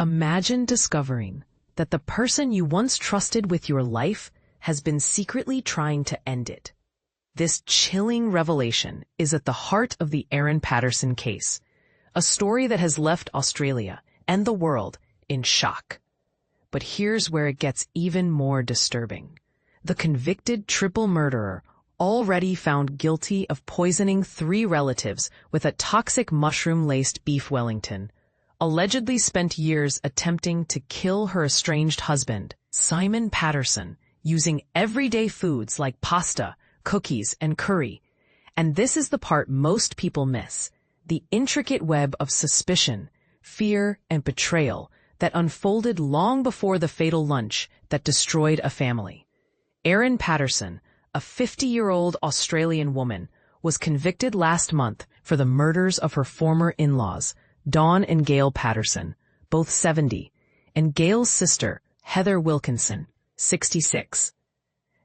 Imagine discovering that the person you once trusted with your life has been secretly trying to end it. This chilling revelation is at the heart of the Erin Patterson case, a story that has left Australia and the world in shock. But here's where it gets even more disturbing. The convicted triple murderer, already found guilty of poisoning 3 relatives with a toxic mushroom-laced beef Wellington, allegedly spent years attempting to kill her estranged husband, Simon Patterson, using everyday foods like pasta, cookies, and curry. And this is the part most people miss: the intricate web of suspicion, fear, and betrayal that unfolded long before the fatal lunch that destroyed a family. Erin Patterson, a 50-year-old Australian woman, was convicted last month for the murders of her former in-laws, Dawn and Gail Patterson, both 70, and Gail's sister, Heather Wilkinson, 66.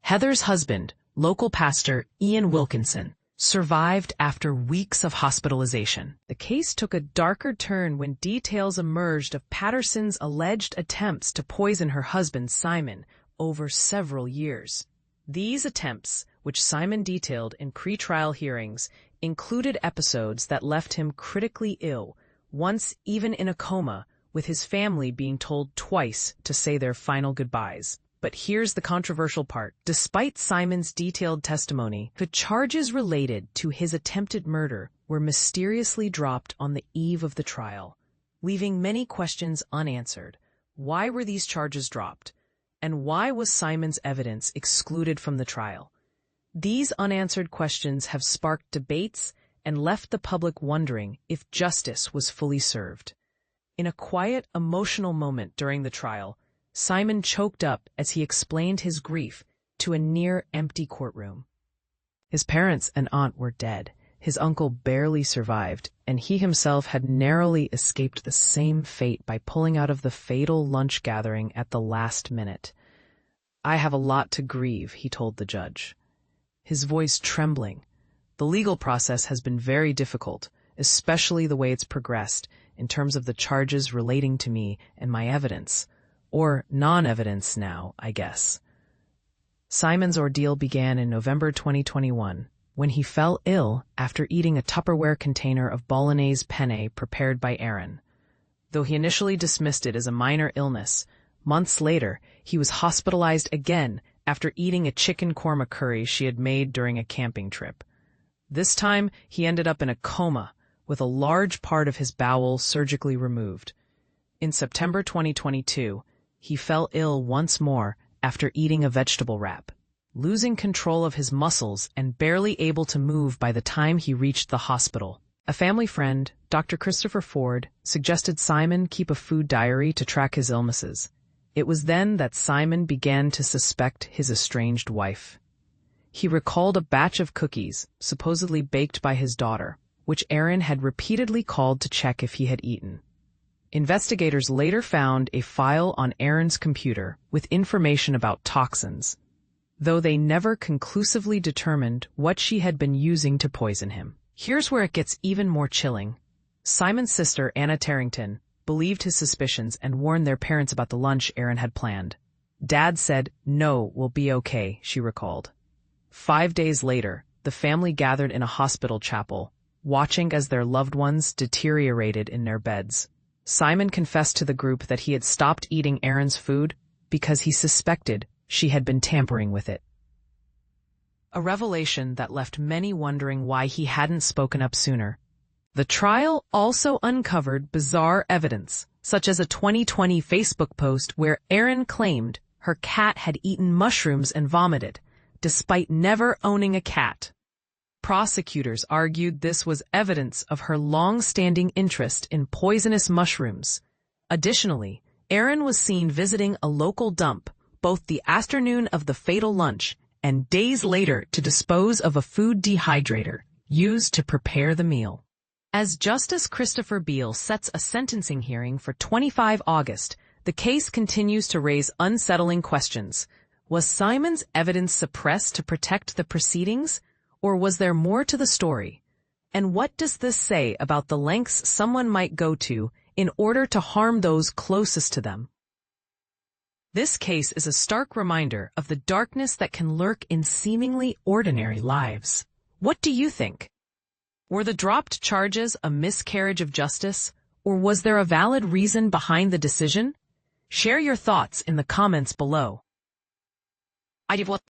Heather's husband, local pastor Ian Wilkinson, survived after weeks of hospitalization. The case took a darker turn when details emerged of Patterson's alleged attempts to poison her husband Simon over several years. These attempts, which Simon detailed in pre-trial hearings, included episodes that left him critically ill, once even in a coma, with his family being told twice to say their final goodbyes. But here's the controversial part. Despite Simon's detailed testimony, the charges related to his attempted murder were mysteriously dropped on the eve of the trial, leaving many questions unanswered. Why were these charges dropped? And why was Simon's evidence excluded from the trial? These unanswered questions have sparked debates and left the public wondering if justice was fully served. In a quiet, emotional moment during the trial, Simon choked up as he explained his grief to a near-empty courtroom. His parents and aunt were dead, his uncle barely survived, and he himself had narrowly escaped the same fate by pulling out of the fatal lunch gathering at the last minute. "I have a lot to grieve," he told the judge, his voice trembling. "The legal process has been very difficult, especially the way it's progressed in terms of the charges relating to me and my evidence. Or non-evidence now, I guess." Simon's ordeal began in November 2021, when he fell ill after eating a Tupperware container of bolognese penne prepared by Erin. Though he initially dismissed it as a minor illness, months later he was hospitalized again after eating a chicken korma curry she had made during a camping trip. This time he ended up in a coma, with a large part of his bowel surgically removed. In September 2022, he fell ill once more after eating a vegetable wrap, losing control of his muscles and barely able to move by the time he reached the hospital. A family friend, Dr. Christopher Ford, suggested Simon keep a food diary to track his illnesses. It was then that Simon began to suspect his estranged wife. He recalled a batch of cookies, supposedly baked by his daughter, which Erin had repeatedly called to check if he had eaten. Investigators later found a file on Erin's computer with information about toxins, though they never conclusively determined what she had been using to poison him. Here's where it gets even more chilling. Simon's sister, Anna Tarrington, believed his suspicions and warned their parents about the lunch Erin had planned. "Dad said, 'No, we'll be okay,'" she recalled. 5 days later, the family gathered in a hospital chapel, watching as their loved ones deteriorated in their beds. Simon confessed to the group that he had stopped eating Erin's food because he suspected she had been tampering with it. A revelation that left many wondering why he hadn't spoken up sooner. The trial also uncovered bizarre evidence, such as a 2020 Facebook post where Erin claimed her cat had eaten mushrooms and vomited, despite never owning a cat. Prosecutors argued this was evidence of her long-standing interest in poisonous mushrooms. Additionally, Erin was seen visiting a local dump both the afternoon of the fatal lunch and days later to dispose of a food dehydrator used to prepare the meal. As Justice Christopher Beale sets a sentencing hearing for 25 August, the case continues to raise unsettling questions. Was Simon's evidence suppressed to protect the proceedings? Or was there more to the story? And what does this say about the lengths someone might go to in order to harm those closest to them. This case is a stark reminder of the darkness that can lurk in seemingly ordinary lives. What do you think? Were the dropped charges a miscarriage of justice, or was there a valid reason behind the decision? Share your thoughts in the comments below.